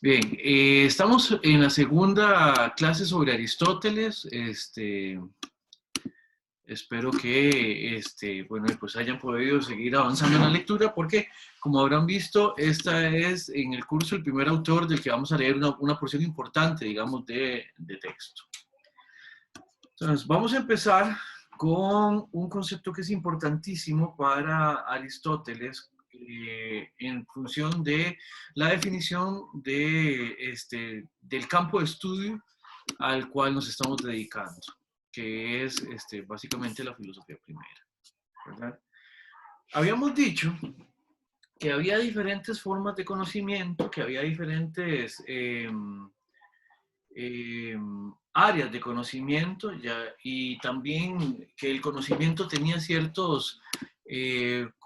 Bien, estamos en la segunda clase sobre Aristóteles. Espero que bueno, pues hayan podido seguir avanzando en la lectura porque, como habrán visto, esta es en el curso el primer autor del que vamos a leer una porción importante, digamos, de texto. Entonces, vamos a empezar con un concepto que es importantísimo para Aristóteles en función de la definición del campo de estudio al cual nos estamos dedicando, que es básicamente la filosofía primera, ¿verdad? Habíamos dicho que había diferentes formas de conocimiento, que había diferentes eh, áreas de conocimiento y también que el conocimiento tenía ciertos,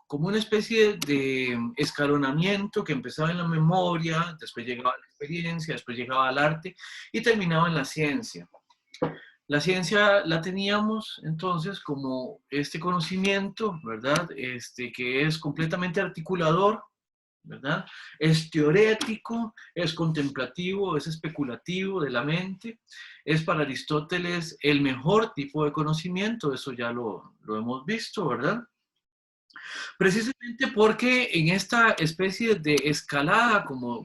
como una especie de escalonamiento que empezaba en la memoria, después llegaba a la experiencia, después llegaba al arte y terminaba en la ciencia. La ciencia la teníamos entonces como este conocimiento, ¿verdad? Que es completamente articulador, ¿verdad? Es teorético, es contemplativo, es especulativo de la mente. Es para Aristóteles el mejor tipo de conocimiento, eso ya lo hemos visto, ¿verdad? Precisamente porque en esta especie de escalada, como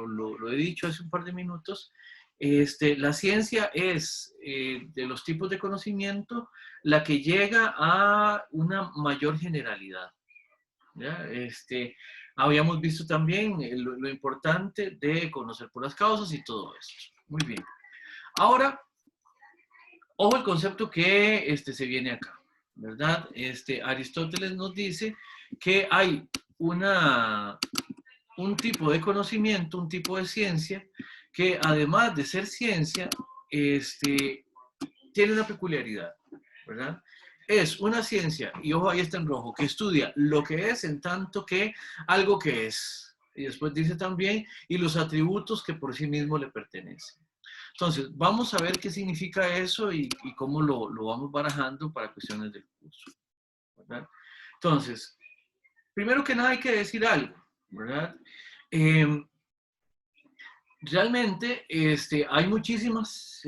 lo he dicho hace un par de minutos, la ciencia es de los tipos de conocimiento la que llega a una mayor generalidad. ¿Ya? Habíamos visto también lo importante de conocer por las causas y todo esto. Muy bien. Ahora, ojo el concepto que se viene acá, ¿verdad? Aristóteles nos dice que hay un tipo de conocimiento, un tipo de ciencia, que además de ser ciencia, tiene una peculiaridad, ¿verdad? Es una ciencia, y ojo, ahí está en rojo, que estudia lo que es en tanto que algo que es. Y después dice también, y los atributos que por sí mismo le pertenecen. Entonces, vamos a ver qué significa eso y cómo lo vamos barajando para cuestiones del curso, ¿verdad? Entonces, primero que nada hay que decir algo, ¿verdad? Eh, Realmente hay muchísimas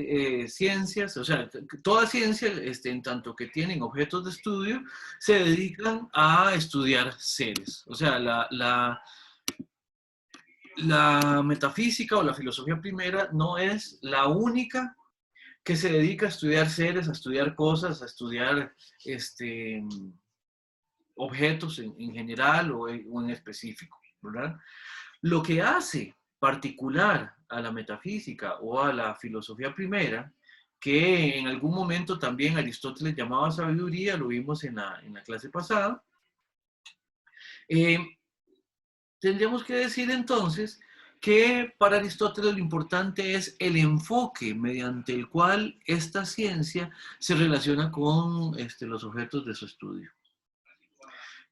ciencias, o sea, toda ciencia, en tanto que tienen objetos de estudio, se dedican a estudiar seres. O sea, la metafísica o la filosofía primera no es la única que se dedica a estudiar seres, a estudiar cosas, a estudiar objetos en general o en específico, ¿verdad? Lo que hace particular a la metafísica o a la filosofía primera, que en algún momento también Aristóteles llamaba sabiduría, lo vimos en la clase pasada, eh, tendríamos que decir entonces que para Aristóteles lo importante es el enfoque mediante el cual esta ciencia se relaciona con los objetos de su estudio.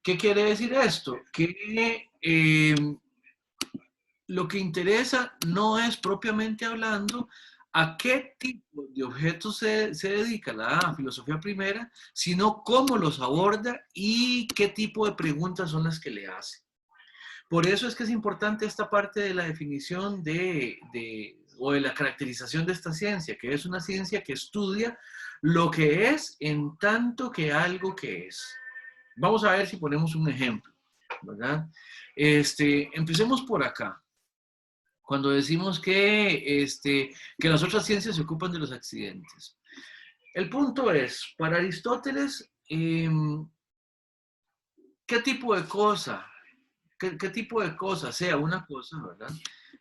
¿Qué quiere decir esto? Que lo que interesa no es propiamente hablando a qué tipo de objetos se dedica la filosofía primera, sino cómo los aborda y qué tipo de preguntas son las que le hace. Por eso es que es importante esta parte de la definición o de la caracterización de esta ciencia, que es una ciencia que estudia lo que es en tanto que algo que es. Vamos a ver si ponemos un ejemplo, ¿verdad? Empecemos por acá. Cuando decimos que las otras ciencias se ocupan de los accidentes. El punto es, para Aristóteles, ¿qué tipo de cosa? ¿Qué tipo de cosa sea una cosa, verdad?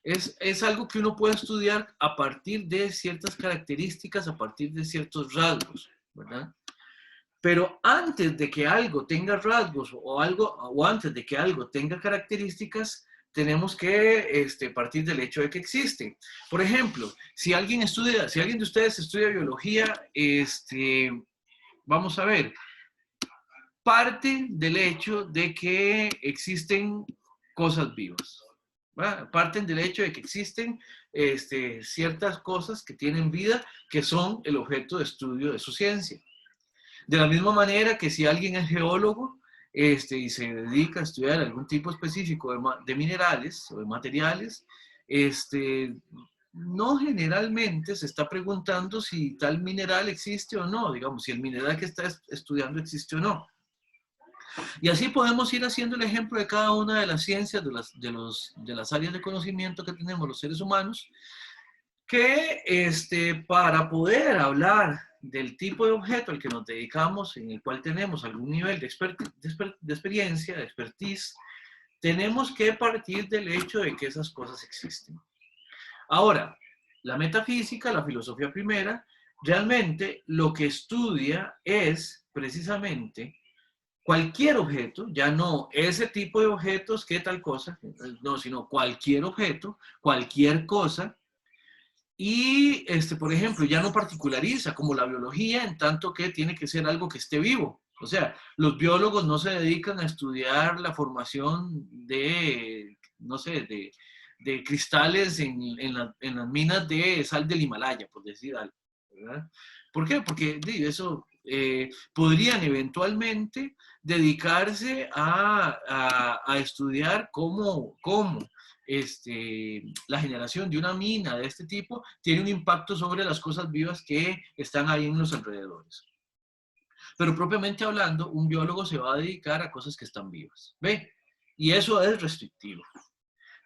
Es algo que uno puede estudiar a partir de ciertas características, a partir de ciertos rasgos, ¿verdad? Pero antes de que algo tenga rasgos o antes de que algo tenga características, tenemos que partir del hecho de que existen. Por ejemplo, si alguien de ustedes estudia biología, vamos a ver, parte del hecho de que existen cosas vivas. ¿Verdad? Parten del hecho de que existen ciertas cosas que tienen vida, que son el objeto de estudio de su ciencia. De la misma manera que si alguien es geólogo y se dedica a estudiar algún tipo específico de minerales o de materiales, no generalmente se está preguntando si tal mineral existe o no, digamos, si el mineral que está estudiando existe o no. Y así podemos ir haciendo el ejemplo de cada una de las ciencias, de las áreas de conocimiento que tenemos los seres humanos, que para poder hablar del tipo de objeto al que nos dedicamos, en el cual tenemos algún nivel de experiencia, de expertise, tenemos que partir del hecho de que esas cosas existen. Ahora, la metafísica, la filosofía primera, realmente lo que estudia es precisamente cualquier objeto, ya no ese tipo de objetos, qué tal cosa, no, sino cualquier objeto, cualquier cosa. Y, por ejemplo, ya no particulariza como la biología, en tanto que tiene que ser algo que esté vivo. O sea, los biólogos no se dedican a estudiar la formación de, no sé, de cristales en las minas de sal del Himalaya, por decir algo, ¿verdad? ¿Por qué? Porque eso podrían eventualmente dedicarse a estudiar cómo la generación de una mina de este tipo tiene un impacto sobre las cosas vivas que están ahí en los alrededores. Pero propiamente hablando, un biólogo se va a dedicar a cosas que están vivas. ¿Ve? Y eso es restrictivo.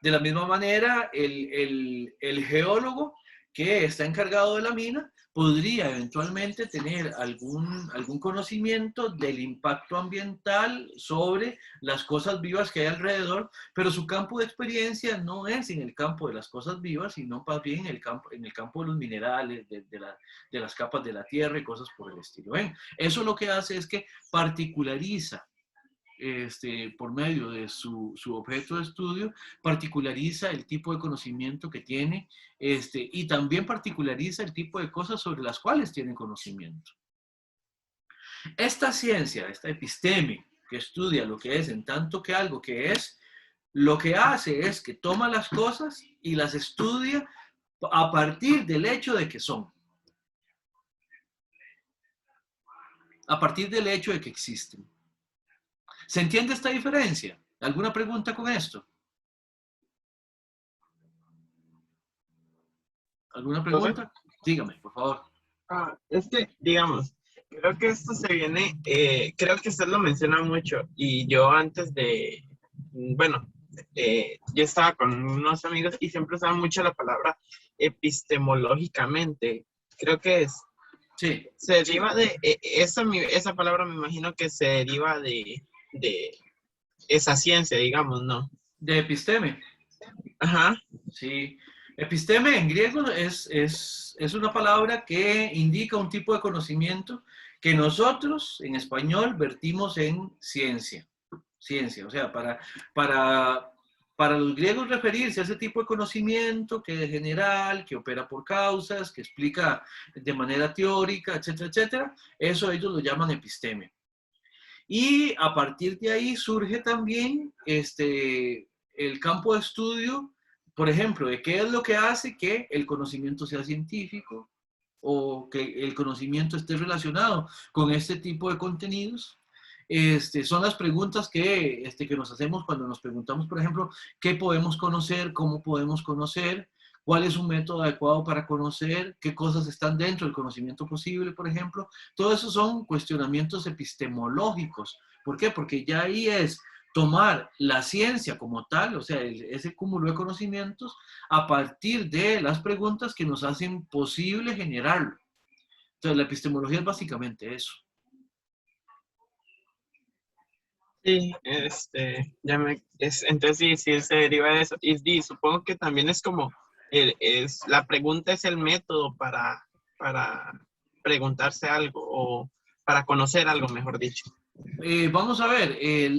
De la misma manera, el geólogo que está encargado de la mina podría eventualmente tener algún conocimiento del impacto ambiental sobre las cosas vivas que hay alrededor, pero su campo de experiencia no es en el campo de las cosas vivas, sino más bien en el campo de los minerales, de las capas de la tierra y cosas por el estilo. ¿Ven? Eso lo que hace es que particulariza por medio de su objeto de estudio, particulariza el tipo de conocimiento que tiene y también particulariza el tipo de cosas sobre las cuales tiene conocimiento. Esta ciencia, esta episteme, que estudia lo que es en tanto que algo que es, lo que hace es que toma las cosas y las estudia a partir del hecho de que son. A partir del hecho de que existen. ¿Se entiende esta diferencia? ¿Alguna pregunta con esto? ¿Alguna pregunta? Dígame, por favor. Es que, digamos, creo que esto se viene, creo que usted lo menciona mucho y yo antes de, bueno, yo estaba con unos amigos y siempre usaba mucho la palabra epistemológicamente. Creo que es, Sí. se deriva de, esa palabra me imagino que se deriva de esa ciencia, digamos, ¿no? De episteme. Ajá. Sí. Episteme en griego es una palabra que indica un tipo de conocimiento que nosotros en español vertimos en ciencia. Ciencia, o sea, para los griegos referirse a ese tipo de conocimiento que es general, que opera por causas, que explica de manera teórica, etcétera, etcétera, eso ellos lo llaman episteme. Y a partir de ahí surge también el campo de estudio, por ejemplo, de qué es lo que hace que el conocimiento sea científico o que el conocimiento esté relacionado con este tipo de contenidos. Son las preguntas que nos hacemos cuando nos preguntamos, por ejemplo, qué podemos conocer, cómo podemos conocer, cuál es un método adecuado para conocer, qué cosas están dentro del conocimiento posible, por ejemplo. Todo eso son cuestionamientos epistemológicos. ¿Por qué? Porque ya ahí es tomar la ciencia como tal, o sea, ese cúmulo de conocimientos, a partir de las preguntas que nos hacen posible generarlo. Entonces, la epistemología es básicamente eso. Sí, entonces sí, se deriva de eso. Y supongo que también es como, la pregunta es el método para preguntarse algo o para conocer algo, mejor dicho. Vamos a ver,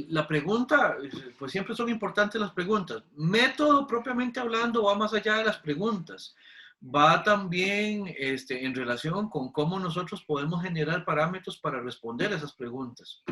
la pregunta, pues siempre son importantes las preguntas. Método propiamente hablando va más allá de las preguntas. Va también en relación con cómo nosotros podemos generar parámetros para responder a esas preguntas.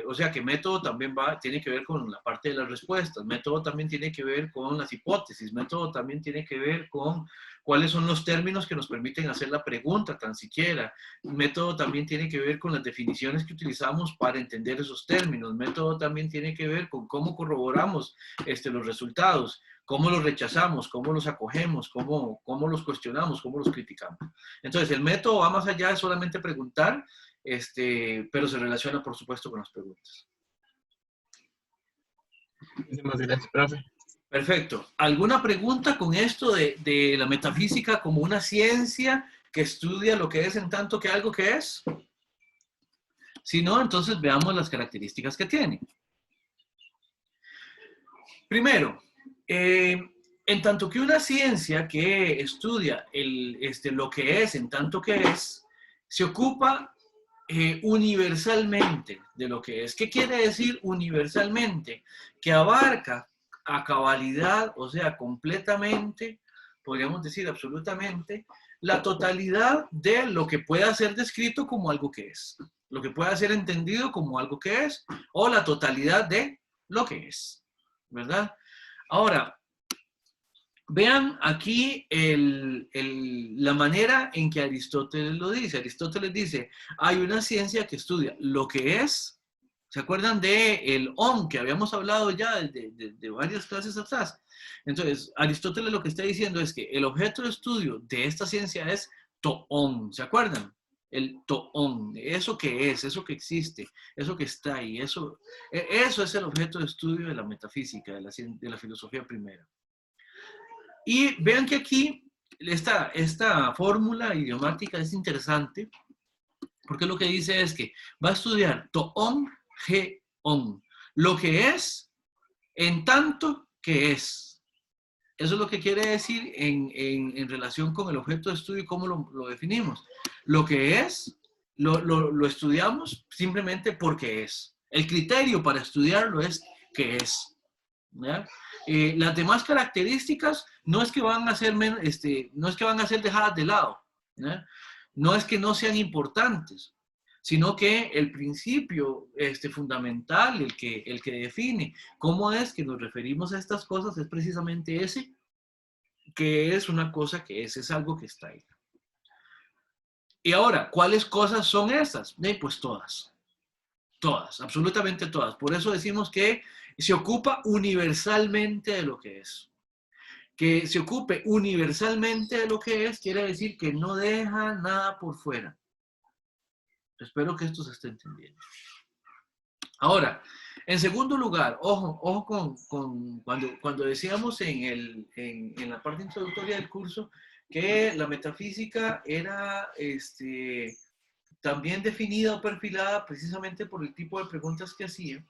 O sea que método también tiene que ver con la parte de las respuestas, método también tiene que ver con las hipótesis, método también tiene que ver con cuáles son los términos que nos permiten hacer la pregunta tan siquiera, método también tiene que ver con las definiciones que utilizamos para entender esos términos, método también tiene que ver con cómo corroboramos los resultados. cómo los rechazamos, cómo los acogemos, cómo los cuestionamos, cómo los criticamos. Entonces, el método va más allá de solamente preguntar, pero se relaciona, por supuesto, con las preguntas. Muchísimas gracias, profe. Perfecto. ¿Alguna pregunta con esto de la metafísica como una ciencia que estudia lo que es en tanto que algo que es? Si no, entonces veamos las características que tiene. Primero, en tanto que una ciencia que estudia lo que es en tanto que es, se ocupa universalmente de lo que es. ¿Qué quiere decir universalmente? Que abarca a cabalidad, o sea, completamente, podríamos decir absolutamente, la totalidad de lo que pueda ser descrito como algo que es, lo que pueda ser entendido como algo que es, o la totalidad de lo que es, ¿verdad? Ahora, vean aquí la manera en que Aristóteles lo dice. Aristóteles dice, hay una ciencia que estudia lo que es. ¿Se acuerdan del on que habíamos hablado ya de varias clases atrás? Entonces, Aristóteles lo que está diciendo es que el objeto de estudio de esta ciencia es toon. ¿Se acuerdan? El toon, eso que es, eso que existe, eso que está ahí, eso es el objeto de estudio de la metafísica, de la filosofía primera. Y vean que aquí esta fórmula idiomática es interesante, porque lo que dice es que va a estudiar toon, geon, lo que es en tanto que es. Eso es lo que quiere decir en relación con el objeto de estudio y cómo lo definimos. Lo que es, lo estudiamos simplemente porque es. El criterio para estudiarlo es que es. ¿Ya? Las demás características no es que van a ser, no es que van a ser dejadas de lado, ¿ya? No es que no sean importantes, sino que el principio fundamental, el que define cómo es que nos referimos a estas cosas es precisamente ese, que es una cosa que es algo que está ahí. Y ahora, ¿cuáles cosas son esas? Pues todas. Todas, absolutamente todas. Por eso decimos que se ocupa universalmente de lo que es. Que se ocupe universalmente de lo que es quiere decir que no deja nada por fuera. Espero que esto se esté entendiendo. Ahora, en segundo lugar, ojo con cuando decíamos en la parte introductoria del curso que la metafísica era también definida o perfilada precisamente por el tipo de preguntas que hacía,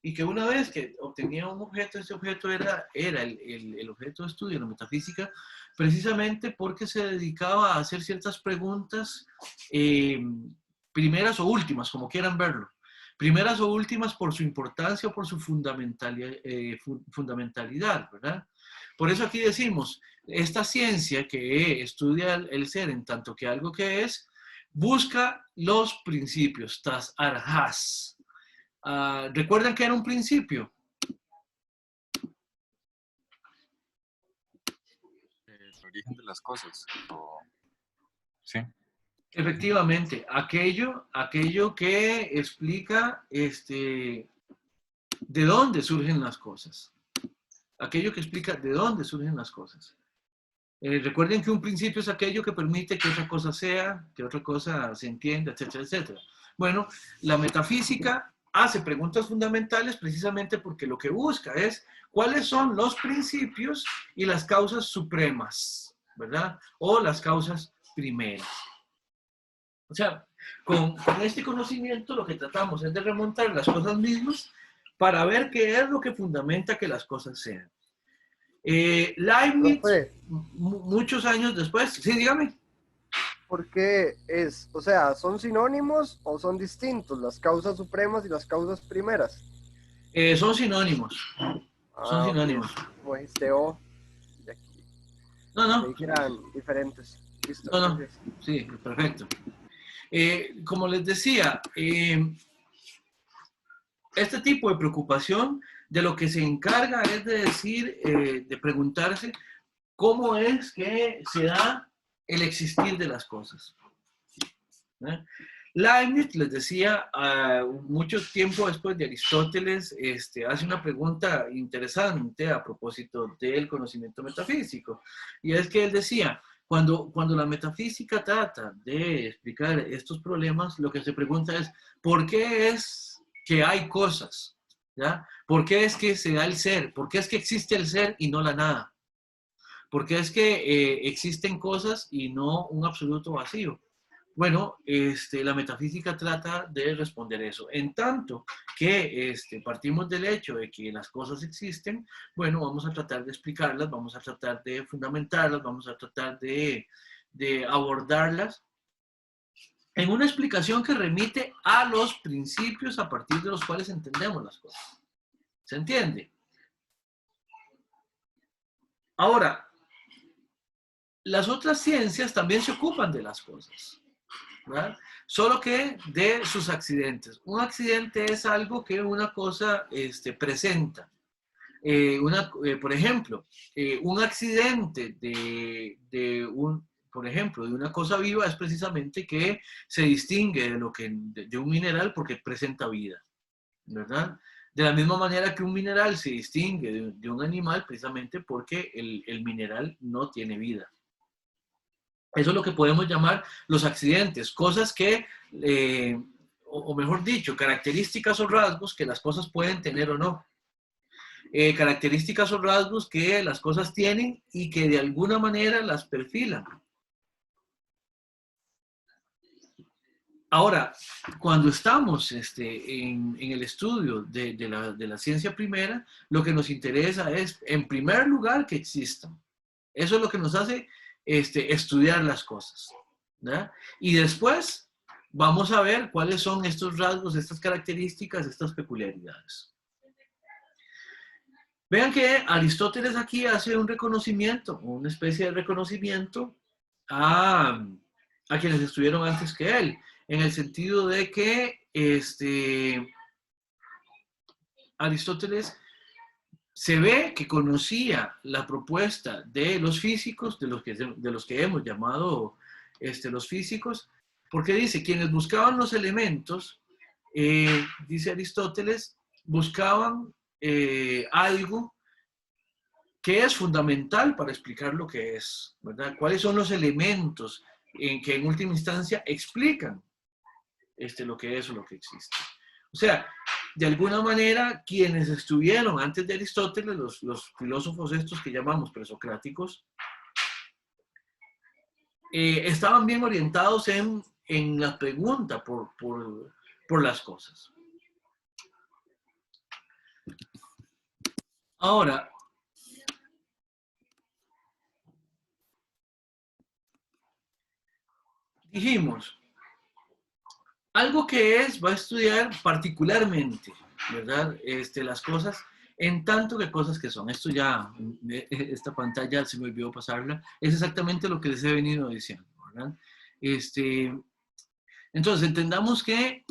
y que una vez que obtenía un objeto, ese objeto era el objeto de estudio de la metafísica, precisamente porque se dedicaba a hacer ciertas preguntas, primeras o últimas, como quieran verlo. Primeras o últimas por su importancia o por su fundamentalidad, ¿verdad? Por eso aquí decimos, esta ciencia que estudia el ser en tanto que algo que es, busca los principios, tas arhas. ¿Recuerdan que era un principio? El origen de las cosas. Sí. Efectivamente, aquello que explica de dónde surgen las cosas. Aquello que explica de dónde surgen las cosas. Recuerden que un principio es aquello que permite que otra cosa sea, que otra cosa se entienda, etcétera, etcétera. Bueno, la metafísica hace preguntas fundamentales precisamente porque lo que busca es cuáles son los principios y las causas supremas, ¿verdad? O las causas primeras. O sea, con este conocimiento lo que tratamos es de remontar las cosas mismas para ver qué es lo que fundamenta que las cosas sean. Leibniz, muchos años después, sí, dígame. ¿Por qué es? O sea, ¿son sinónimos o son distintos las causas supremas y las causas primeras? Son sinónimos. Son sinónimos. Como dijiste O, y aquí. No. Creí que eran diferentes. Listo, No. gracias. Sí, perfecto. Como les decía, este tipo de preocupación de lo que se encarga es de decir, de preguntarse cómo es que se da el existir de las cosas. Leibniz, les decía, mucho tiempo después de Aristóteles, hace una pregunta interesante a propósito del conocimiento metafísico. Y es que él decía, cuando la metafísica trata de explicar estos problemas, lo que se pregunta es, ¿por qué es que hay cosas? ¿Ya? ¿Por qué es que se da el ser? ¿Por qué es que existe el ser y no la nada? ¿Por qué es que existen cosas y no un absoluto vacío? Bueno, la metafísica trata de responder eso. En tanto que partimos del hecho de que las cosas existen, bueno, vamos a tratar de explicarlas, vamos a tratar de fundamentarlas, vamos a tratar de abordarlas en una explicación que remite a los principios a partir de los cuales entendemos las cosas. ¿Se entiende? Ahora, las otras ciencias también se ocupan de las cosas, ¿verdad? Solo que de sus accidentes. Un accidente es algo que una cosa presenta. Por ejemplo, un accidente por ejemplo, de una cosa viva es precisamente que se distingue de un mineral porque presenta vida, ¿verdad? De la misma manera que un mineral se distingue de un animal precisamente porque el mineral no tiene vida. Eso es lo que podemos llamar los accidentes, cosas que, o mejor dicho, características o rasgos que las cosas pueden tener o no. Características o rasgos que las cosas tienen y que de alguna manera las perfilan. Ahora, cuando estamos en el estudio de la ciencia primera, lo que nos interesa es, en primer lugar, que existan. Eso es lo que nos hace estudiar las cosas, ¿verdad? Y después vamos a ver cuáles son estos rasgos, estas características, estas peculiaridades. Vean que Aristóteles aquí hace un reconocimiento, una especie de reconocimiento a quienes estuvieron antes que él, en el sentido de que Aristóteles se ve que conocía la propuesta de los físicos, de los que hemos llamado los físicos, porque dice, quienes buscaban los elementos, dice Aristóteles, buscaban algo que es fundamental para explicar lo que es, ¿verdad? ¿Cuáles son los elementos que en última instancia explican lo que es o lo que existe? O sea, de alguna manera, quienes estuvieron antes de Aristóteles, los filósofos estos que llamamos presocráticos, estaban bien orientados en la pregunta por las cosas. Ahora, dijimos, algo que va a estudiar particularmente, ¿verdad? Las cosas, en tanto que cosas que son. Esto ya, esta pantalla se me olvidó pasarla, es exactamente lo que les he venido diciendo, ¿verdad? Entonces, entendamos que,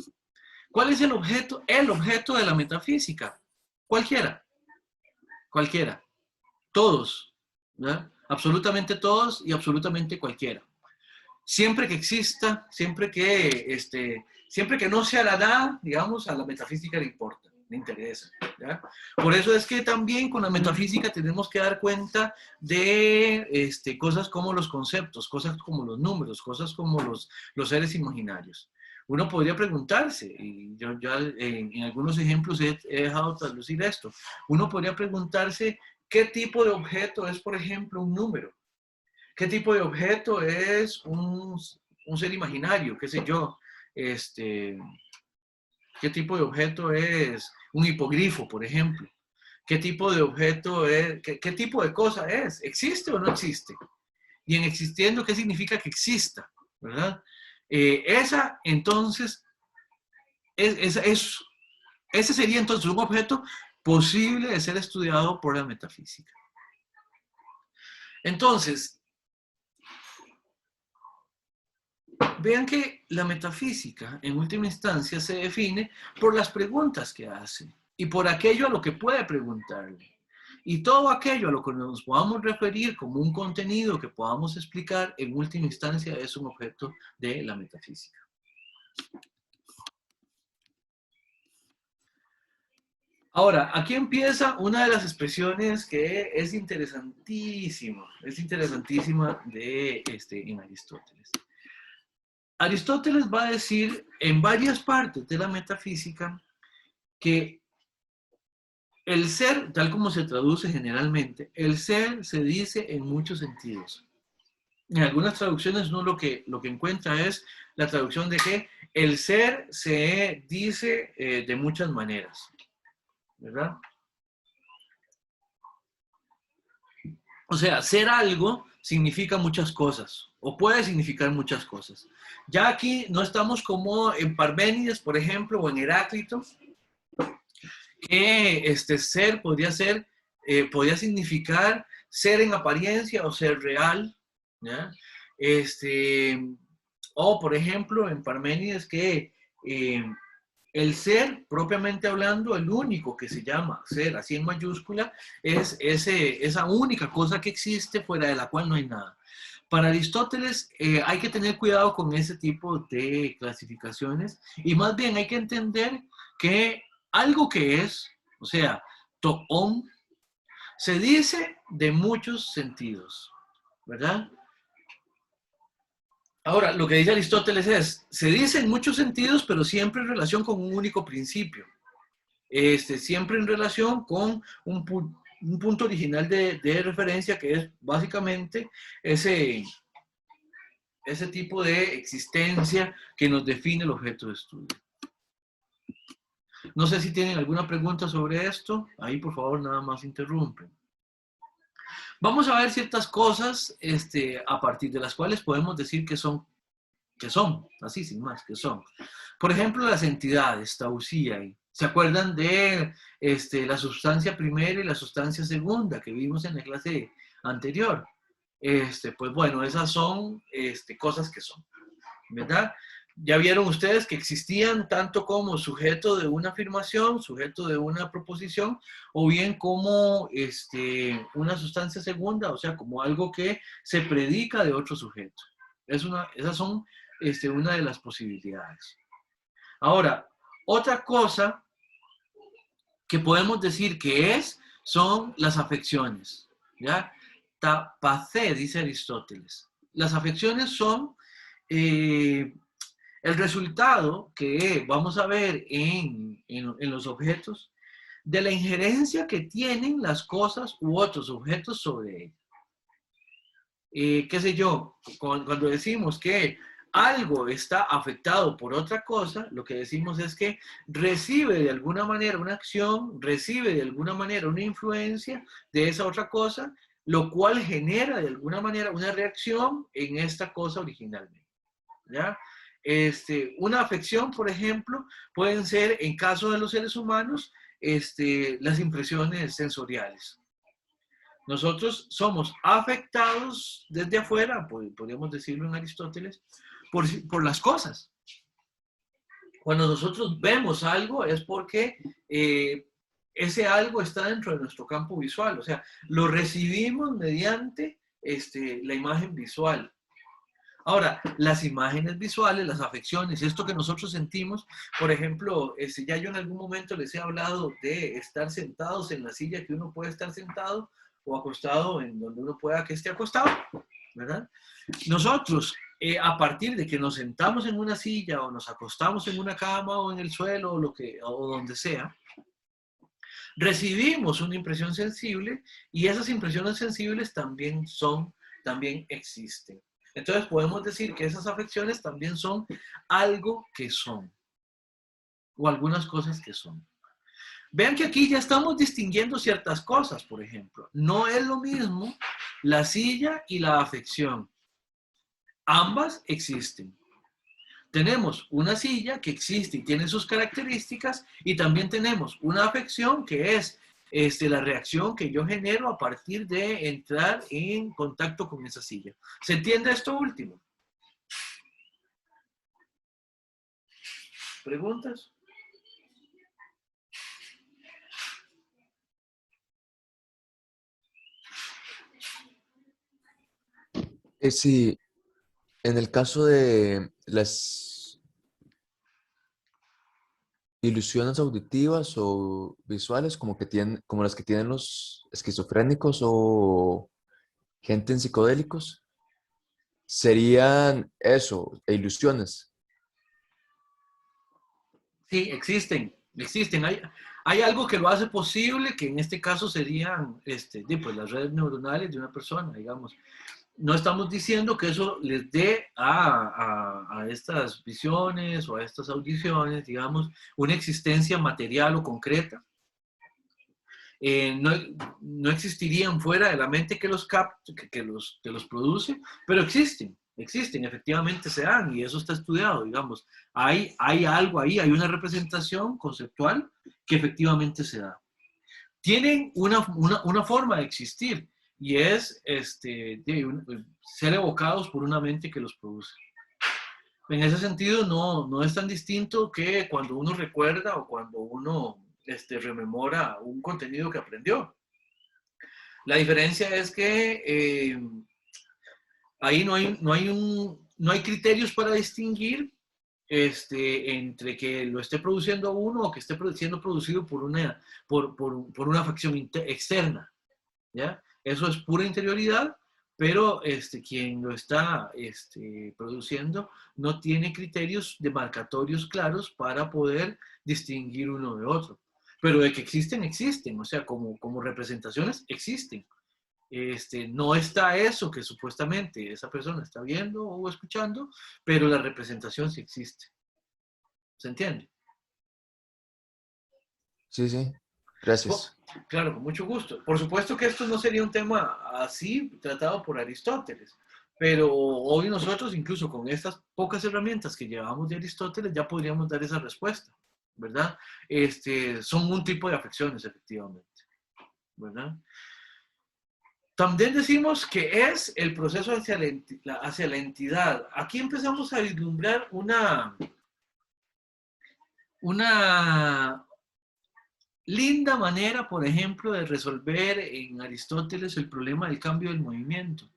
¿cuál es el objeto? El objeto de la metafísica. Cualquiera. Todos, ¿verdad? Absolutamente todos y absolutamente cualquiera. Siempre que exista, siempre que no sea la nada, digamos, a la metafísica le importa, le interesa, ¿ya? Por eso es que también con la metafísica tenemos que dar cuenta de cosas como los conceptos, cosas como los números, cosas como los seres imaginarios. Uno podría preguntarse, y yo ya en algunos ejemplos he dejado traslucir esto, uno podría preguntarse qué tipo de objeto es, por ejemplo, un número. ¿Qué tipo de objeto es un ser imaginario? ¿Qué sé yo? ¿Qué tipo de objeto es un hipogrifo, por ejemplo? ¿Qué tipo de objeto es? ¿Qué tipo de cosa es? ¿Existe o no existe? Y en existiendo, ¿qué significa que exista? ¿Verdad? Entonces, ese sería entonces un objeto posible de ser estudiado por la metafísica. Entonces, vean que la metafísica, en última instancia, se define por las preguntas que hace y por aquello a lo que puede preguntarle. Y todo aquello a lo que nos podamos referir como un contenido que podamos explicar, en última instancia, es un objeto de la metafísica. Ahora, aquí empieza una de las expresiones que es interesantísima en Aristóteles. Aristóteles va a decir en varias partes de la metafísica que el ser, tal como se traduce generalmente, el ser se dice en muchos sentidos. En algunas traducciones uno lo que encuentra es la traducción de que el ser se dice de muchas maneras, ¿verdad? O sea, ser algo significa muchas cosas, o puede significar muchas cosas. Ya aquí no estamos como en Parménides, por ejemplo, o en Heráclito, que ser podría significar ser en apariencia o ser real, ¿ya? O por ejemplo en Parménides que el ser, propiamente hablando, el único que se llama ser, así en mayúscula, es esa única cosa que existe fuera de la cual no hay nada. Para Aristóteles hay que tener cuidado con ese tipo de clasificaciones y más bien hay que entender que algo que es, o sea, toón, se dice de muchos sentidos, ¿verdad? Ahora, lo que dice Aristóteles es, se dice en muchos sentidos, pero siempre en relación con un único principio. Siempre en relación con un punto original de referencia que es básicamente ese tipo de existencia que nos define el objeto de estudio. No sé si tienen alguna pregunta sobre esto. Ahí, por favor, nada más interrumpen. Vamos a ver ciertas cosas a partir de las cuales podemos decir que son, así sin más, que son. Por ejemplo, las entidades, Tausía. ¿Se acuerdan de la sustancia primera y la sustancia segunda que vimos en la clase anterior? Pues bueno, esas son cosas que son, ¿verdad? Ya vieron ustedes que existían tanto como sujeto de una afirmación, sujeto de una proposición, o bien como una sustancia segunda, o sea, como algo que se predica de otro sujeto. Esas son una de las posibilidades. Ahora, otra cosa que podemos decir que son las afecciones, ¿ya? Tapacé, dice Aristóteles. Las afecciones son el resultado que vamos a ver en los objetos de la injerencia que tienen las cosas u otros objetos sobre ellos. Qué sé yo, cuando decimos que algo está afectado por otra cosa, lo que decimos es que recibe de alguna manera una acción, recibe de alguna manera una influencia de esa otra cosa, lo cual genera de alguna manera una reacción en esta cosa originalmente, ¿ya? Una afección, por ejemplo, pueden ser, en caso de los seres humanos, las impresiones sensoriales. Nosotros somos afectados desde afuera, podríamos decirlo en Aristóteles, por las cosas. Cuando nosotros vemos algo es porque ese algo está dentro de nuestro campo visual, o sea, lo recibimos mediante la imagen visual. Ahora, las imágenes visuales, las afecciones, esto que nosotros sentimos, por ejemplo, ya yo en algún momento les he hablado de estar sentados en la silla que uno puede estar sentado o acostado en donde uno pueda que esté acostado, ¿verdad? Nosotros, a partir de que nos sentamos en una silla o nos acostamos en una cama o en el suelo o donde sea, recibimos una impresión sensible y esas impresiones sensibles también existen. Entonces podemos decir que esas afecciones también son algo que son, o algunas cosas que son. Vean que aquí ya estamos distinguiendo ciertas cosas, por ejemplo. No es lo mismo la silla y la afección. Ambas existen. Tenemos una silla que existe y tiene sus características y también tenemos una afección que es la reacción que yo genero a partir de entrar en contacto con esa silla. ¿Se entiende esto último? ¿Preguntas? Sí, en el caso de las ilusiones auditivas o visuales como las que tienen los esquizofrénicos o gente en psicodélicos, serían eso, ilusiones. Sí, existen. Hay algo que lo hace posible, que en este caso serían pues, las redes neuronales de una persona, digamos. No estamos diciendo que eso les dé a estas visiones o a estas audiciones, digamos, una existencia material o concreta. No, no existirían fuera de la mente que los capta, que los produce, pero existen, efectivamente se dan, y eso está estudiado, digamos. Hay algo ahí, hay una representación conceptual que efectivamente se da. Tienen una forma de existir, y es ser evocados por una mente que los produce. En ese sentido, no es tan distinto que cuando uno recuerda o cuando uno rememora un contenido que aprendió. La diferencia es que ahí no hay criterios para distinguir entre que lo esté produciendo uno o que esté siendo producido por por una facción externa, ¿ya? Eso es pura interioridad, pero quien lo está produciendo no tiene criterios demarcatorios claros para poder distinguir uno de otro. Pero de que existen, o sea, como representaciones existen. No está eso que supuestamente esa persona está viendo o escuchando, pero la representación sí existe. ¿Se entiende? Sí, sí. Gracias. Claro, con mucho gusto. Por supuesto que esto no sería un tema así tratado por Aristóteles, pero hoy nosotros, incluso con estas pocas herramientas que llevamos de Aristóteles, ya podríamos dar esa respuesta, ¿verdad? Son un tipo de afecciones, efectivamente, ¿verdad? También decimos que es el proceso hacia la entidad. Aquí empezamos a vislumbrar una linda manera, por ejemplo, de resolver en Aristóteles el problema del cambio del movimiento.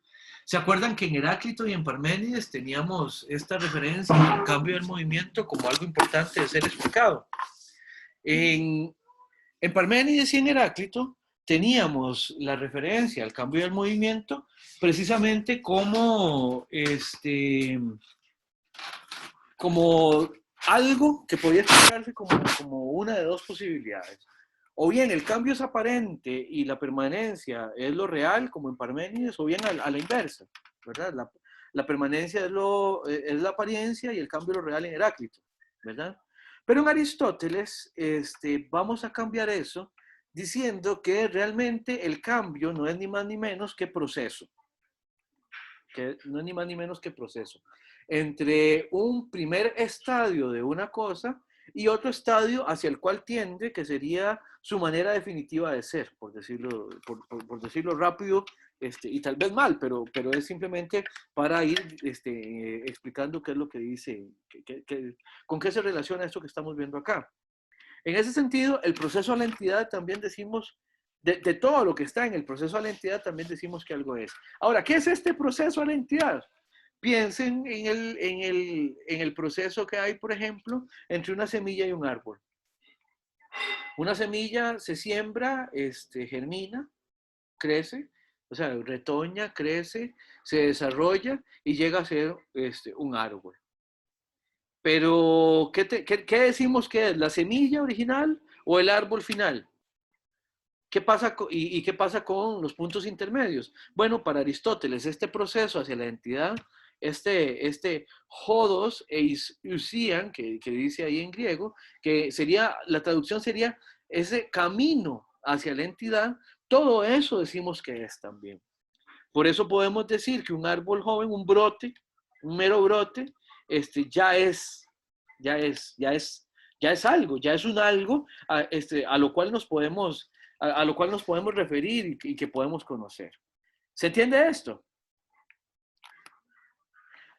¿Se acuerdan que en Heráclito y en Parménides teníamos esta referencia al cambio del movimiento como algo importante de ser explicado? En Parménides y en Heráclito teníamos la referencia al cambio del movimiento precisamente como algo que podía explicarse como una de dos posibilidades. O bien el cambio es aparente y la permanencia es lo real, como en Parménides, o bien a la inversa, ¿verdad? La permanencia es la apariencia y el cambio es lo real en Heráclito, ¿verdad? Pero en Aristóteles vamos a cambiar eso diciendo que realmente el cambio no es ni más ni menos que proceso. Que no es ni más ni menos que proceso. Entre un primer estadio de una cosa y otro estadio hacia el cual tiende, que sería su manera definitiva de ser, por decirlo rápido y tal vez mal, pero es simplemente para ir explicando qué es lo que dice, con qué se relaciona esto que estamos viendo acá. En ese sentido, el proceso a la entidad también decimos, de todo lo que está en el proceso a la entidad, también decimos que algo es. Ahora, ¿qué es este proceso a la entidad? Piensen en el proceso que hay, por ejemplo, entre una semilla y un árbol. Una semilla se siembra, germina, crece, o sea, retoña, crece, se desarrolla y llega a ser un árbol. Pero, ¿qué decimos que es? ¿La semilla original o el árbol final? ¿Qué pasa y qué pasa con los puntos intermedios? Bueno, para Aristóteles, este proceso hacia la entidad, este hodos eiousian, que dice ahí en griego, que sería, la traducción sería ese camino hacia la entidad, todo eso decimos que es también. Por eso podemos decir que un árbol joven, un brote, un mero brote, ya es algo, ya es un algo a lo cual nos podemos referir y que podemos conocer. ¿Se entiende esto?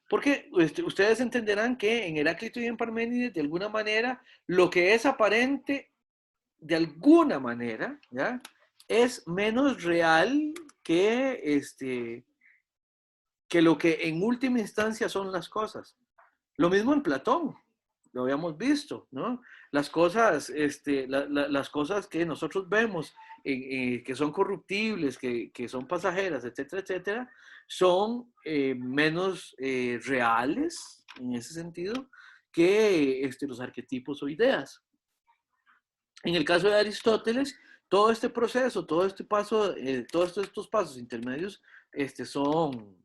Porque ustedes entenderán que en Heráclito y en Parménides, de alguna manera, lo que es aparente, de alguna manera, ¿ya?, es menos real que lo que en última instancia son las cosas. Lo mismo en Platón, lo habíamos visto, ¿no? las cosas, las cosas que nosotros vemos, que son corruptibles, que son pasajeras, etcétera, etcétera, son menos reales en ese sentido que los arquetipos o ideas. En el caso de Aristóteles, todo este proceso, todo este paso, todos estos pasos intermedios son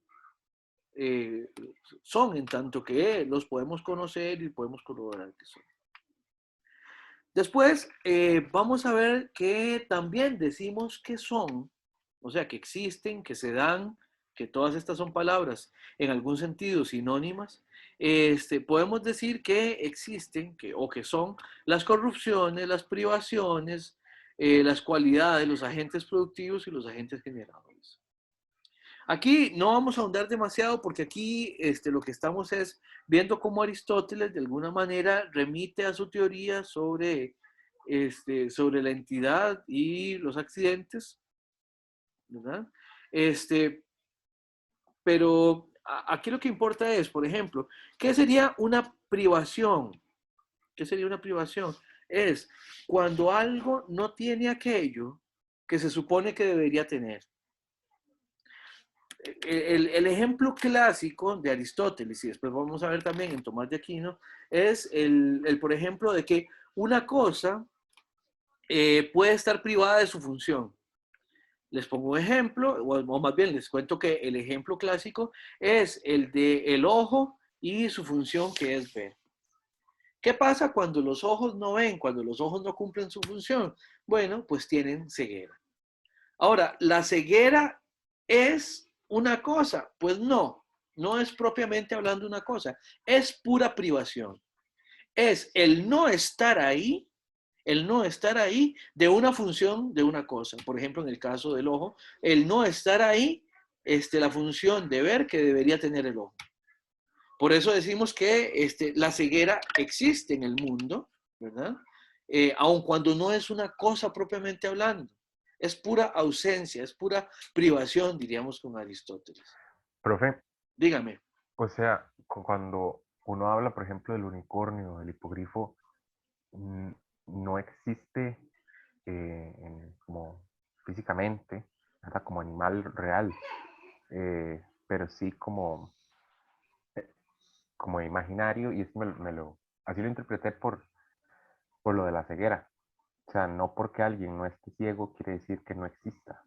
en tanto que los podemos conocer y podemos corroborar que son. Después vamos a ver que también decimos que son, o sea, que existen, que se dan, que todas estas son palabras en algún sentido sinónimas. Podemos decir que existen o que son las corrupciones, las privaciones, las cualidades, los agentes productivos y los agentes generadores. Aquí no vamos a ahondar demasiado porque aquí lo que estamos es viendo cómo Aristóteles de alguna manera remite a su teoría sobre la entidad y los accidentes, ¿verdad? Pero aquí lo que importa es, por ejemplo, ¿qué sería una privación? ¿Qué sería una privación? Es cuando algo no tiene aquello que se supone que debería tener. El ejemplo clásico de Aristóteles, y después vamos a ver también en Tomás de Aquino, es por ejemplo, de que una cosa puede estar privada de su función. Les pongo un ejemplo, o más bien les cuento que el ejemplo clásico es el del ojo y su función que es ver. ¿Qué pasa cuando los ojos no ven, cuando los ojos no cumplen su función? Bueno, pues tienen ceguera. Ahora, ¿la ceguera es una cosa? Pues no, no es propiamente hablando una cosa, es pura privación. Es el no estar ahí de una función de una cosa. Por ejemplo, en el caso del ojo, el no estar ahí, la función de ver que debería tener el ojo. Por eso decimos que la ceguera existe en el mundo, ¿verdad? Aun cuando no es una cosa propiamente hablando. Es pura ausencia, es pura privación, diríamos con Aristóteles. Profe, Dígame. o sea, cuando uno habla, por ejemplo, del unicornio, del hipogrifo, no existe como físicamente, ¿verdad? Como animal real, pero sí como imaginario, y eso así lo interpreté por lo de la ceguera. O sea, no porque alguien no esté ciego quiere decir que no exista.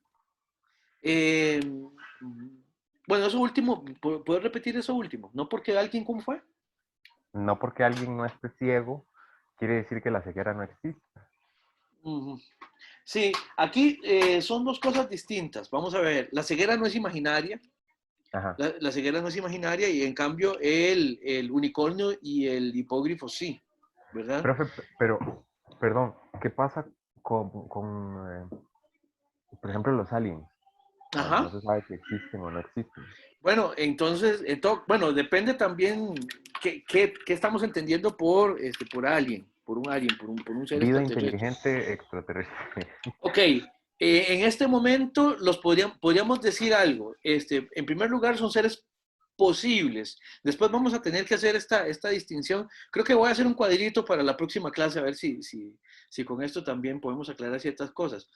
Bueno, eso último, ¿puedo repetir eso último? ¿No porque alguien, cómo fue? No porque alguien no esté ciego quiere decir que la ceguera no exista. Sí, aquí son dos cosas distintas. Vamos a ver, la ceguera no es imaginaria. Ajá. La ceguera no es imaginaria y en cambio el unicornio y el hipógrifo sí, ¿verdad? Profe, pero, perdón, ¿qué pasa con por ejemplo, los aliens? Ajá. No se sabe si existen o no existen. Bueno, entonces, bueno, depende también qué estamos entendiendo por alien, por un alien, por un ser Vida extraterrestre. inteligente extraterrestre. Ok, en este momento podríamos decir algo. En primer lugar, son seres posibles. Después vamos a tener que hacer esta distinción. Creo que voy a hacer un cuadrito para la próxima clase, a ver si con esto también podemos aclarar ciertas cosas.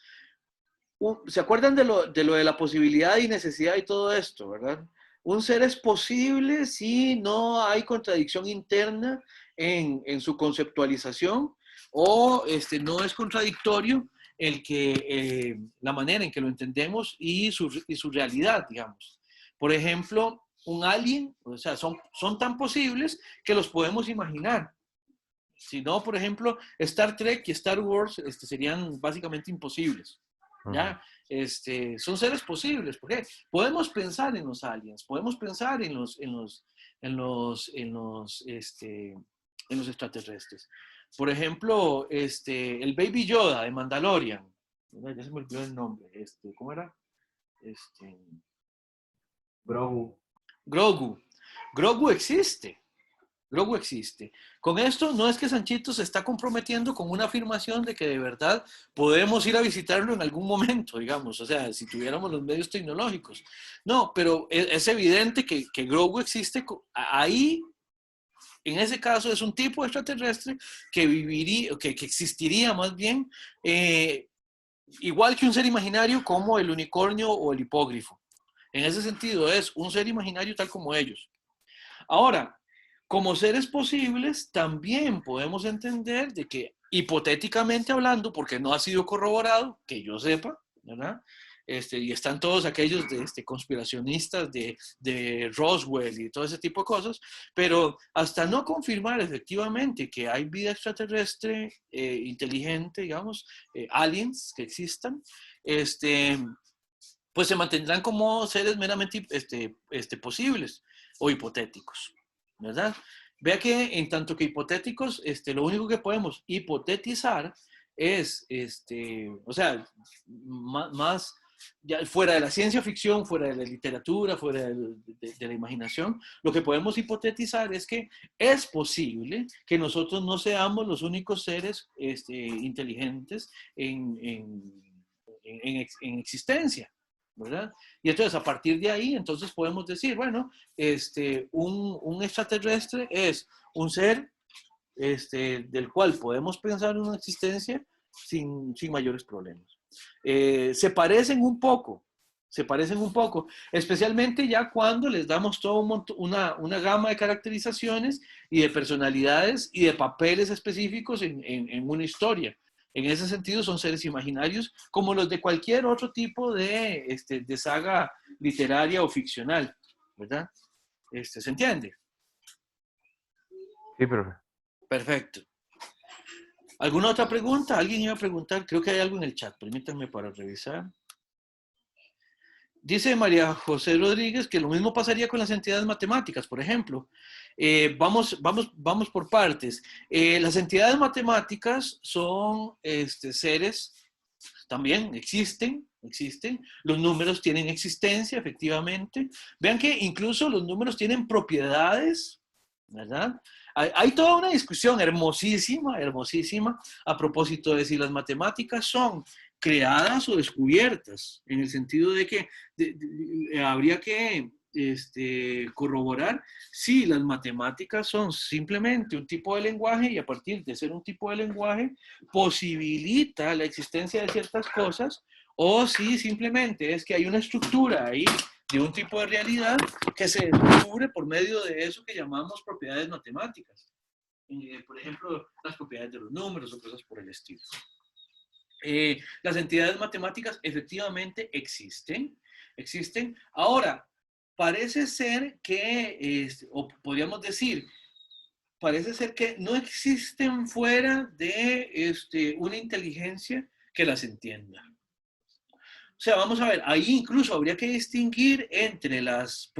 ¿Se acuerdan de lo de la posibilidad y necesidad y todo esto, verdad? Un ser es posible si no hay contradicción interna en su conceptualización o no es contradictorio la manera en que lo entendemos y su realidad, digamos. Por ejemplo, un alien, o sea, son tan posibles que los podemos imaginar. Si no, por ejemplo, Star Trek y Star Wars serían básicamente imposibles. ¿Ya? Son seres posibles, porque podemos pensar en los aliens, podemos pensar en los extraterrestres. Por ejemplo, el Baby Yoda de Mandalorian, ya se me olvidó el nombre, ¿cómo era? Grogu existe. Grogu existe. Con esto no es que Sanchito se está comprometiendo con una afirmación de que de verdad podemos ir a visitarlo en algún momento, digamos, o sea, si tuviéramos los medios tecnológicos. No, pero es evidente que Grogu existe. Ahí en ese caso es un tipo extraterrestre que viviría, que existiría más bien, igual que un ser imaginario como el unicornio o el hipógrifo. En ese sentido es un ser imaginario tal como ellos. Ahora, como seres posibles, también podemos entender de que, hipotéticamente hablando, porque no ha sido corroborado, que yo sepa, ¿verdad? Y están todos aquellos conspiracionistas de Roswell y todo ese tipo de cosas, pero hasta no confirmar efectivamente que hay vida extraterrestre inteligente, digamos, aliens que existan, pues se mantendrán como seres meramente posibles o hipotéticos, ¿verdad? Vea que en tanto que hipotéticos, lo único que podemos hipotetizar es, o sea, más ya fuera de la ciencia ficción, fuera de la literatura, fuera de la imaginación, lo que podemos hipotetizar es que es posible que nosotros no seamos los únicos seres inteligentes en existencia, ¿verdad? Y entonces a partir de ahí, entonces podemos decir, bueno, un extraterrestre es un ser del cual podemos pensar en una existencia sin mayores problemas. Se parecen un poco, especialmente ya cuando les damos todo una gama de caracterizaciones y de personalidades y de papeles específicos en una historia. En ese sentido son seres imaginarios como los de cualquier otro tipo de saga literaria o ficcional, ¿verdad? ¿Se entiende? Sí, pero Perfecto. ¿Alguna otra pregunta? ¿Alguien iba a preguntar? Creo que hay algo en el chat. Permítanme para revisar. Dice María José Rodríguez que lo mismo pasaría con las entidades matemáticas, por ejemplo. Vamos por partes. Las entidades matemáticas son seres, también existen. Los números tienen existencia, efectivamente. Vean que incluso los números tienen propiedades, ¿verdad? Hay toda una discusión hermosísima a propósito de si las matemáticas son creadas o descubiertas, en el sentido de que habría que corroborar si las matemáticas son simplemente un tipo de lenguaje y a partir de ser un tipo de lenguaje posibilita la existencia de ciertas cosas, o si simplemente es que hay una estructura ahí de un tipo de realidad que se descubre por medio de eso que llamamos propiedades matemáticas. Por ejemplo, las propiedades de los números o cosas por el estilo. Las entidades matemáticas efectivamente existen. Ahora, parece ser que, o podríamos decir, parece ser que no existen fuera de una inteligencia que las entienda. O sea, vamos a ver, ahí incluso habría que distinguir entre las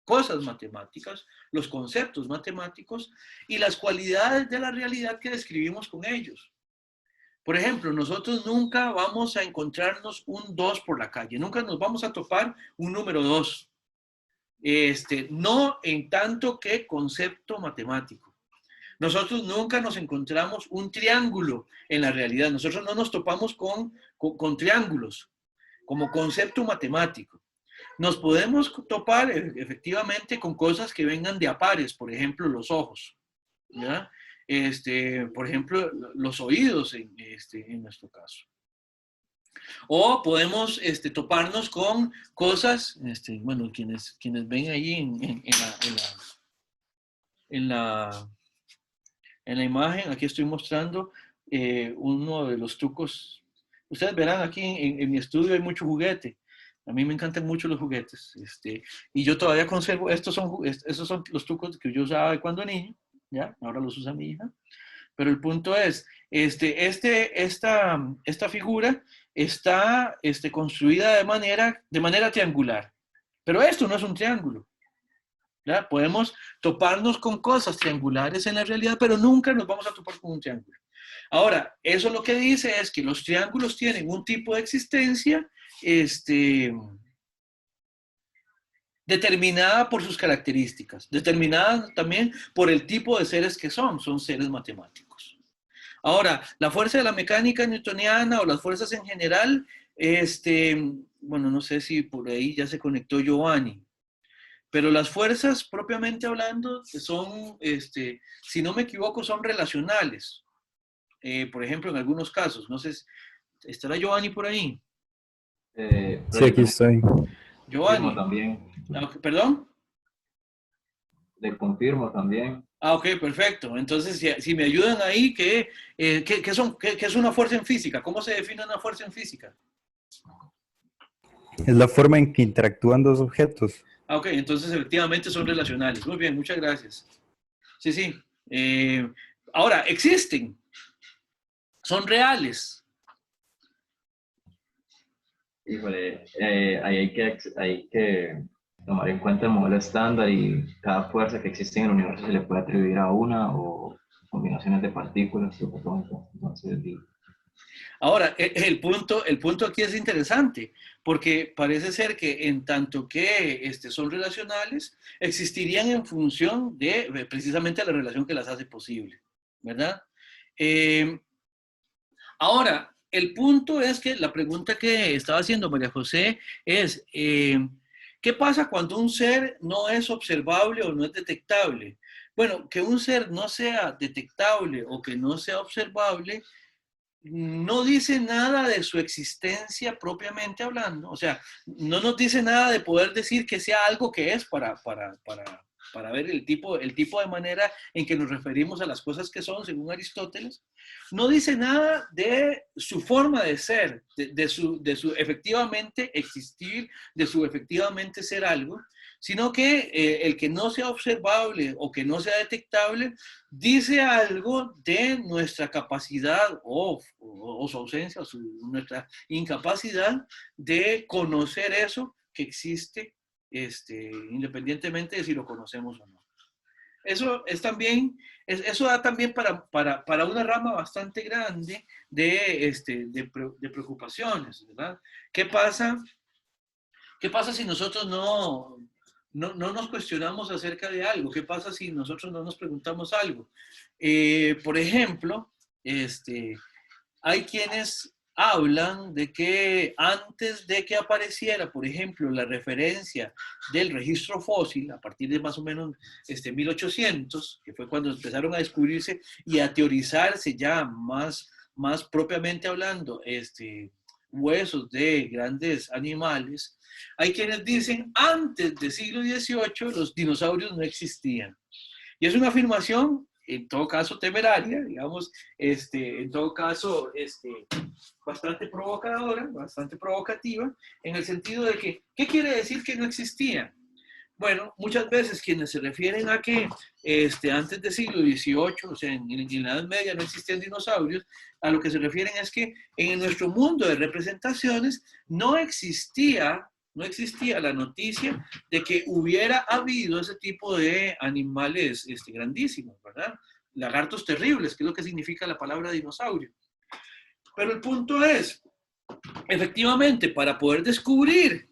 cosas matemáticas, los conceptos matemáticos y las cualidades de la realidad que describimos con ellos. Por ejemplo, nosotros nunca vamos a encontrarnos un 2 por la calle, nunca nos vamos a topar un número 2. No en tanto que concepto matemático. Nosotros nunca nos encontramos un triángulo en la realidad. Nosotros no nos topamos con triángulos como concepto matemático. Nos podemos topar efectivamente con cosas que vengan de a pares, por ejemplo, los ojos, ¿ya? Por ejemplo, los oídos en nuestro caso. O podemos toparnos con cosas, bueno, quienes ven ahí en la imagen, aquí estoy mostrando uno de los trucos. Ustedes verán aquí en mi estudio hay mucho juguete. A mí me encantan mucho los juguetes. Y yo todavía conservo, esos son los trucos que yo usaba cuando niño, ¿ya? Ahora los usa mi hija. Pero el punto es, esta figura está construida de manera triangular. Pero esto no es un triángulo, ¿ya? Podemos toparnos con cosas triangulares en la realidad, pero nunca nos vamos a topar con un triángulo. Ahora, eso lo que dice es que los triángulos tienen un tipo de existencia determinada por sus características, determinada también por el tipo de seres que son seres matemáticos. Ahora, la fuerza de la mecánica newtoniana o las fuerzas en general, bueno, no sé si por ahí ya se conectó Giovanni, Pero las fuerzas, propiamente hablando, son, si no me equivoco, son relacionales. Por ejemplo, en algunos casos. No sé, ¿estará Giovanni por ahí? Sí, aquí estoy. Giovanni. También, ¿Perdón? le confirmo también. Ah, ok, perfecto. Entonces, si me ayudan ahí, ¿qué es una fuerza en física? ¿Cómo se define una fuerza en física? Es la forma en que interactúan dos objetos. Ah, ok, entonces efectivamente son relacionales. Muy bien, muchas gracias. Sí, sí. Ahora, existen. Son reales. Híjole, ahí hay que tomar en cuenta el modelo estándar y cada fuerza que existe en el universo se le puede atribuir a una o combinaciones de partículas subatómicas. Entonces, Ahora, el punto aquí es interesante, porque parece ser que en tanto que son relacionales, existirían en función de precisamente la relación que las hace posible, ¿verdad? Ahora, el punto es que la pregunta que estaba haciendo María José es, ¿qué pasa cuando un ser no es observable o no es detectable? Bueno, que un ser no sea detectable o que no sea observable no dice nada de su existencia propiamente hablando, o sea, no nos dice nada de poder decir que sea algo que es para ver el tipo de manera en que nos referimos a las cosas que son, según Aristóteles. No dice nada de su forma de ser, de su efectivamente existir, de su efectivamente ser algo, sino que el que no sea observable o que no sea detectable dice algo de nuestra capacidad o su ausencia, o nuestra incapacidad de conocer eso que existe, independientemente de si lo conocemos o no. Eso es también, eso da también para una rama bastante grande de preocupaciones, ¿verdad? ¿Qué pasa si nosotros no nos cuestionamos acerca de algo? ¿Qué pasa si nosotros no nos preguntamos algo? Por ejemplo, hay quienes hablan de que antes de que apareciera, por ejemplo, la referencia del registro fósil, a partir de más o menos 1800, que fue cuando empezaron a descubrirse y a teorizarse ya más propiamente hablando, huesos de grandes animales, hay quienes dicen antes del siglo XVIII los dinosaurios no existían. Y es una afirmación, en todo caso, temeraria, digamos, en todo caso, bastante provocadora, bastante provocativa, en el sentido de que, ¿qué quiere decir que no existían? Bueno, muchas veces quienes se refieren a que antes del siglo XVIII, o sea, en la Edad Media no existían dinosaurios, a lo que se refieren es que en nuestro mundo de representaciones no existía la noticia de que hubiera habido ese tipo de animales grandísimos, ¿verdad? Lagartos terribles, que es lo que significa la palabra dinosaurio. Pero el punto es, efectivamente, para poder descubrir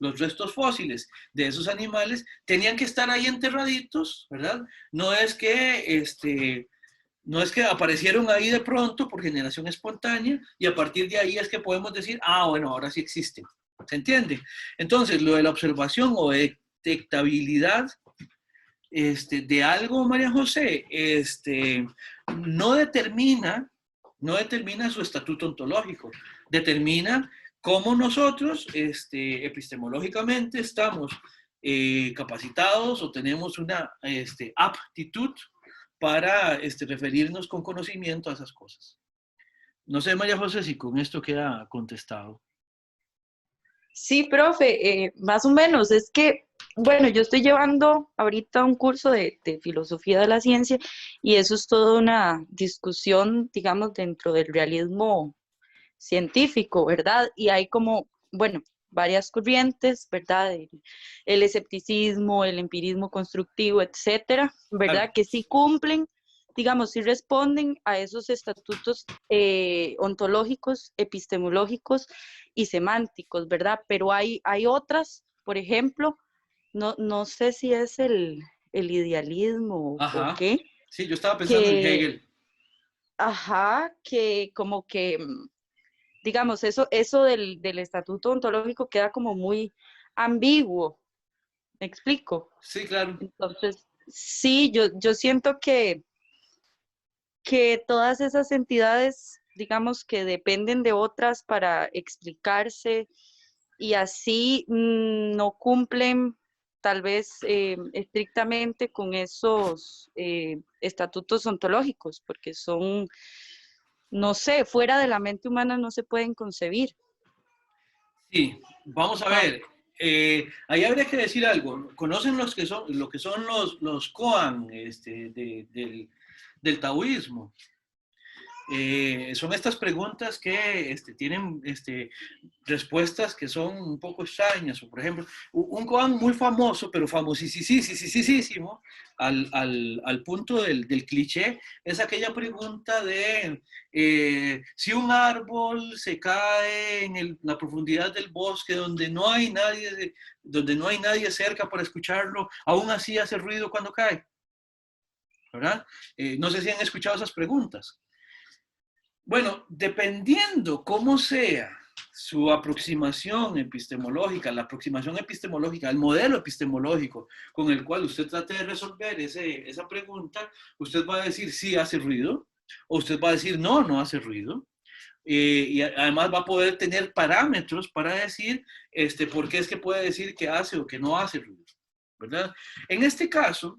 los restos fósiles de esos animales, tenían que estar ahí enterraditos, ¿verdad? No es que aparecieron ahí de pronto por generación espontánea y a partir de ahí es que podemos decir, bueno, ahora sí existen. ¿Se entiende? Entonces, lo de la observación o detectabilidad de algo, María José, no determina su estatuto ontológico, determina cómo nosotros epistemológicamente estamos capacitados o tenemos una aptitud para referirnos con conocimiento a esas cosas. No sé, María José, si con esto queda contestado. Sí, profe, más o menos. Es que, bueno, yo estoy llevando ahorita un curso de filosofía de la ciencia y eso es toda una discusión, digamos, dentro del realismo científico, ¿verdad? Y hay como, bueno, varias corrientes, ¿verdad? El escepticismo, el empirismo constructivo, etcétera, ¿verdad? Claro. Que sí cumplen, digamos, sí responden a esos estatutos ontológicos, epistemológicos y semánticos, ¿verdad? Pero hay otras, por ejemplo, no sé si es el idealismo o qué. Sí, yo estaba pensando en Hegel. Que como que digamos, eso del estatuto ontológico queda como muy ambiguo. ¿Me explico? Sí, claro. Entonces, sí, yo siento que todas esas entidades, digamos, que dependen de otras para explicarse y así no cumplen tal vez estrictamente con esos estatutos ontológicos, porque son, no sé, fuera de la mente humana no se pueden concebir. Sí, vamos a ver. Ahí habría que decir algo. ¿Conocen lo que son los koan del taoísmo? Son estas preguntas que tienen respuestas que son un poco extrañas. O, por ejemplo, un koan muy famoso, pero famosísimo, al punto del cliché, es aquella pregunta de si un árbol se cae en la profundidad del bosque donde no hay nadie cerca para escucharlo, aún así hace ruido cuando cae. ¿Verdad? No sé si han escuchado esas preguntas. Bueno, dependiendo cómo sea su aproximación epistemológica, la aproximación epistemológica, el modelo epistemológico con el cual usted trate de resolver esa pregunta, usted va a decir sí hace ruido, o usted va a decir no, no hace ruido. Y además va a poder tener parámetros para decir por qué es que puede decir que hace o que no hace ruido, ¿verdad? En este caso,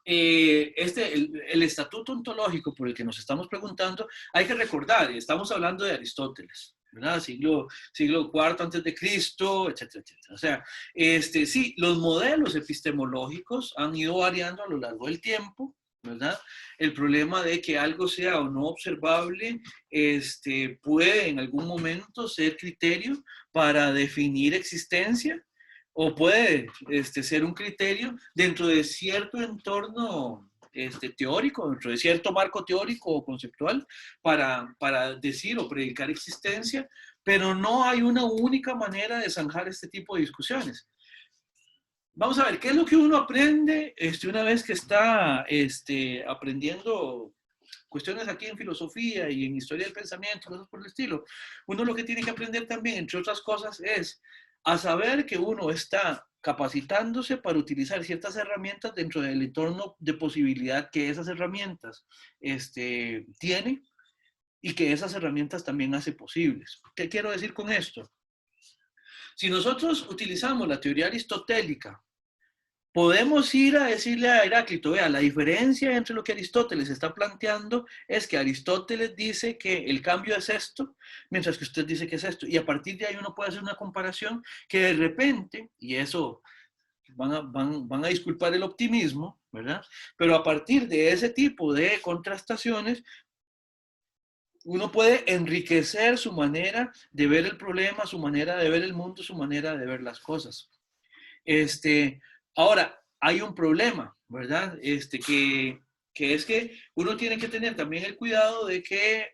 el estatuto ontológico por el que nos estamos preguntando, hay que recordar, estamos hablando de Aristóteles, ¿verdad? Siglo IV antes de Cristo, etcétera, etcétera. O sea, sí, los modelos epistemológicos han ido variando a lo largo del tiempo, ¿verdad? El problema de que algo sea o no observable puede en algún momento ser criterio para definir existencia, o puede ser un criterio dentro de cierto entorno teórico, dentro de cierto marco teórico o conceptual para decir o predicar existencia, pero no hay una única manera de zanjar este tipo de discusiones. Vamos a ver, ¿qué es lo que uno aprende una vez que está aprendiendo cuestiones aquí en filosofía y en historia del pensamiento, cosas por el estilo? Uno lo que tiene que aprender también, entre otras cosas, es a saber que uno está capacitándose para utilizar ciertas herramientas dentro del entorno de posibilidad que esas herramientas tiene y que esas herramientas también hace posibles. ¿Qué quiero decir con esto? Si nosotros utilizamos la teoría aristotélica, podemos ir a decirle a Heráclito, vea, la diferencia entre lo que Aristóteles está planteando es que Aristóteles dice que el cambio es esto, mientras que usted dice que es esto. Y a partir de ahí uno puede hacer una comparación que de repente, y eso van a disculpar el optimismo, ¿verdad? Pero a partir de ese tipo de contrastaciones, uno puede enriquecer su manera de ver el problema, su manera de ver el mundo, su manera de ver las cosas. Ahora, hay un problema, ¿verdad? Que es que uno tiene que tener también el cuidado de que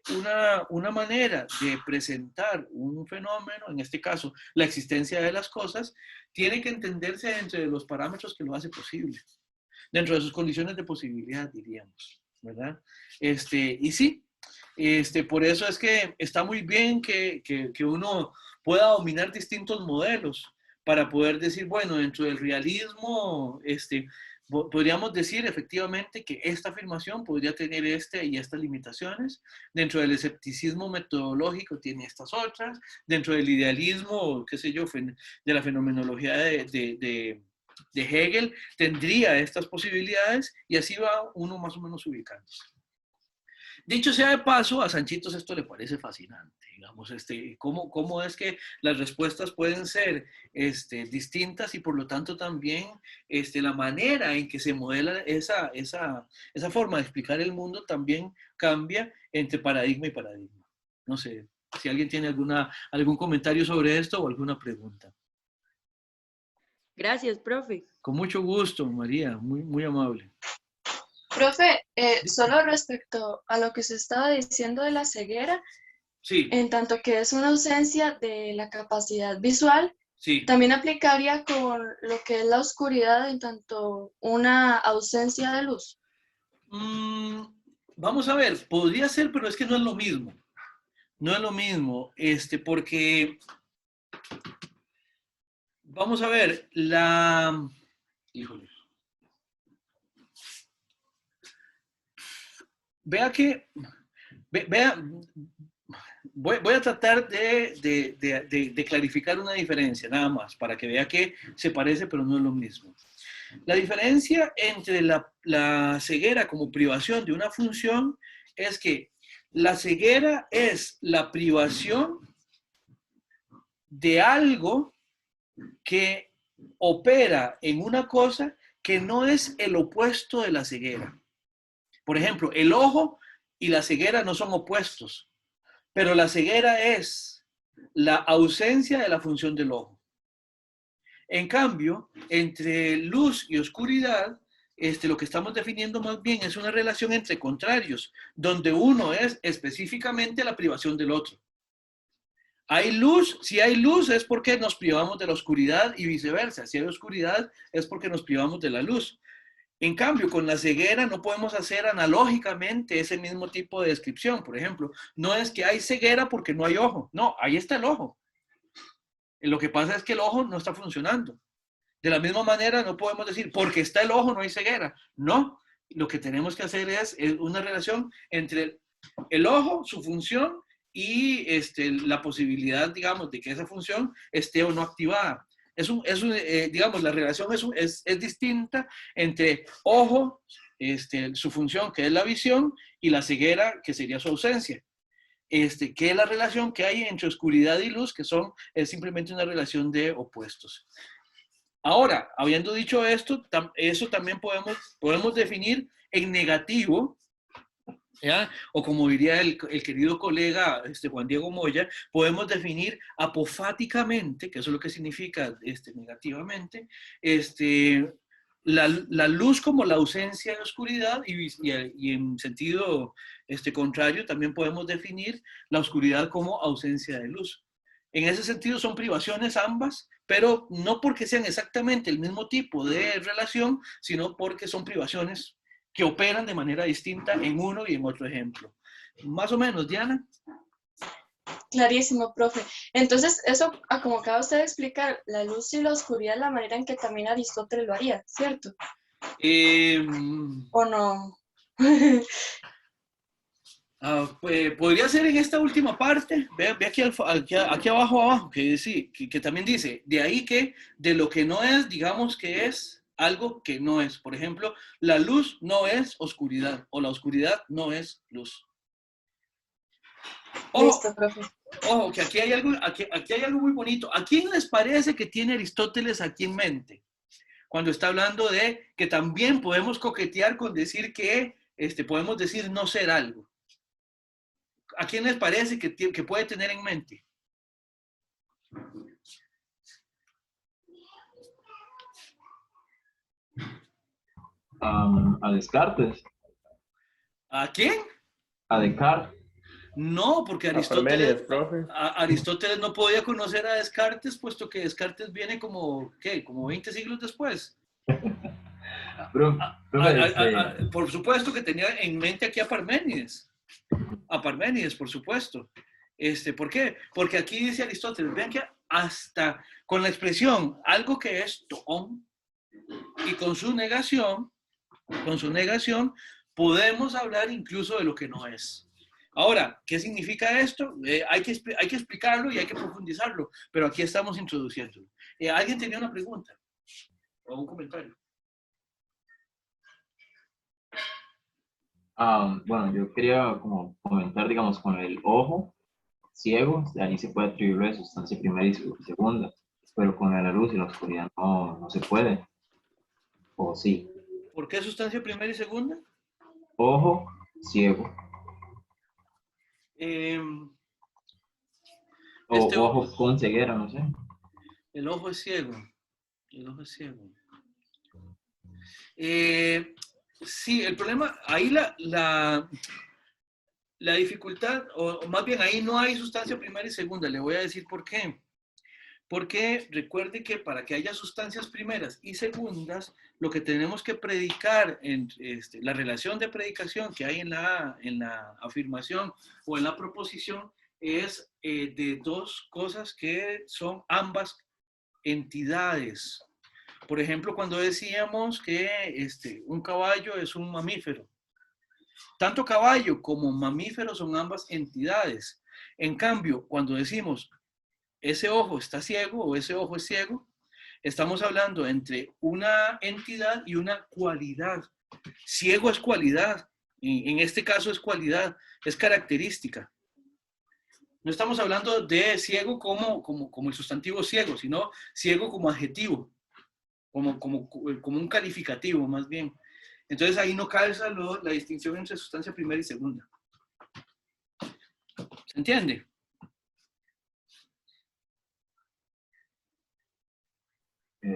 una manera de presentar un fenómeno, en este caso, la existencia de las cosas, tiene que entenderse dentro de los parámetros que lo hace posible, dentro de sus condiciones de posibilidad, diríamos, ¿verdad? Y sí, por eso es que está muy bien que uno pueda dominar distintos modelos, para poder decir, bueno, dentro del realismo, podríamos decir efectivamente que esta afirmación podría tener y estas limitaciones. Dentro del escepticismo metodológico tiene estas otras. Dentro del idealismo, qué sé yo, de la fenomenología de Hegel, tendría estas posibilidades y así va uno más o menos ubicándose. Dicho sea de paso, a Sanchitos esto le parece fascinante, digamos, cómo es que las respuestas pueden ser distintas y por lo tanto también la manera en que se modela esa forma de explicar el mundo también cambia entre paradigma y paradigma. No sé, si alguien tiene algún comentario sobre esto o alguna pregunta. Gracias, profe. Con mucho gusto, María, muy, muy amable. Profe, solo respecto a lo que usted estaba diciendo de la ceguera, sí, en tanto que es una ausencia de la capacidad visual, sí, también aplicaría con lo que es la oscuridad, en tanto una ausencia de luz. Vamos a ver, podría ser, pero es que no es lo mismo. No es lo mismo, porque Vamos a ver, híjole. Vea que, vea, voy a tratar de clarificar una diferencia, nada más, para que vea que se parece, pero no es lo mismo. La diferencia entre la ceguera como privación de una función es que la ceguera es la privación de algo que opera en una cosa que no es el opuesto de la ceguera. Por ejemplo, el ojo y la ceguera no son opuestos, pero la ceguera es la ausencia de la función del ojo. En cambio, entre luz y oscuridad, lo que estamos definiendo más bien es una relación entre contrarios, donde uno es específicamente la privación del otro. Hay luz, si hay luz es porque nos privamos de la oscuridad y viceversa. Si hay oscuridad es porque nos privamos de la luz. En cambio, con la ceguera no podemos hacer analógicamente ese mismo tipo de descripción. Por ejemplo, no es que hay ceguera porque no hay ojo. No, ahí está el ojo. Lo que pasa es que el ojo no está funcionando. De la misma manera, no podemos decir porque está el ojo no hay ceguera. No, lo que tenemos que hacer es una relación entre el ojo, su función y la posibilidad, digamos, de que esa función esté o no activada. Digamos, la relación es distinta entre ojo, su función, que es la visión, y la ceguera, que sería su ausencia. Que es la relación que hay entre oscuridad y luz, que es simplemente una relación de opuestos. Ahora, habiendo dicho esto, eso también podemos definir en negativo, ¿ya? O como diría el querido colega Juan Diego Moya, podemos definir apofáticamente, que eso es lo que significa negativamente, la luz como la ausencia de oscuridad y en sentido contrario también podemos definir la oscuridad como ausencia de luz. En ese sentido son privaciones ambas, pero no porque sean exactamente el mismo tipo de relación, sino porque son privaciones que operan de manera distinta en uno y en otro ejemplo. Más o menos, Diana. Clarísimo, profe. Entonces, eso, como acaba usted de explicar, la luz y la oscuridad, la manera en que también Aristóteles lo haría, ¿cierto? ¿O no? Podría ser en esta última parte, ve aquí abajo, que también dice, de ahí que de lo que no es, digamos que es algo que no es. Por ejemplo, la luz no es oscuridad, o la oscuridad no es luz. Listo, profe. Ojo, que aquí hay algo muy bonito. ¿A quién les parece que tiene Aristóteles aquí en mente? Cuando está hablando de que también podemos coquetear con decir que podemos decir no ser algo. ¿A quién les parece que puede tener en mente? A Descartes. ¿A quién? A Descartes. No, porque Aristóteles no podía conocer a Descartes, puesto que Descartes viene como 20 siglos después. Por supuesto que tenía en mente aquí a Parménides. A Parménides, por supuesto. ¿Por qué? Porque aquí dice Aristóteles, vean que hasta con la expresión algo que es toón y con su negación, podemos hablar incluso de lo que no es. Ahora, ¿qué significa esto? Hay que explicarlo y hay que profundizarlo, pero aquí estamos introduciéndolo. ¿Alguien tenía una pregunta o un comentario? Bueno, yo quería como comentar, digamos, con el ojo ciego, de ahí se puede atribuirle sustancia primera y segunda, pero con la luz y la oscuridad no se puede. ¿O sí? ¿Por qué sustancia primera y segunda? Ojo ciego. Ojo con ceguera, no sé. El ojo es ciego. El ojo es ciego. Sí, el problema, ahí la dificultad, o más bien ahí no hay sustancia primera y segunda. Le voy a decir por qué. Porque recuerde que para que haya sustancias primeras y segundas, lo que tenemos que predicar, la relación de predicación que hay en la afirmación o en la proposición es de dos cosas que son ambas entidades. Por ejemplo, cuando decíamos que un caballo es un mamífero. Tanto caballo como mamífero son ambas entidades. En cambio, cuando decimos ese ojo está ciego o ese ojo es ciego, estamos hablando entre una entidad y una cualidad. Ciego es cualidad. En este caso es cualidad, es característica. No estamos hablando de ciego como el sustantivo ciego, sino ciego como adjetivo, como un calificativo más bien. Entonces ahí no calza la distinción entre sustancia primera y segunda. ¿Se entiende?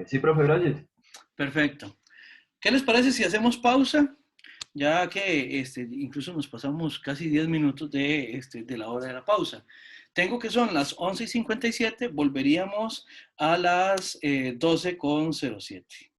Sí, profe, gracias. Perfecto. ¿Qué les parece si hacemos pausa? Ya que incluso nos pasamos casi 10 minutos de la hora de la pausa. Tengo que son las 11:57, volveríamos a las 12:07.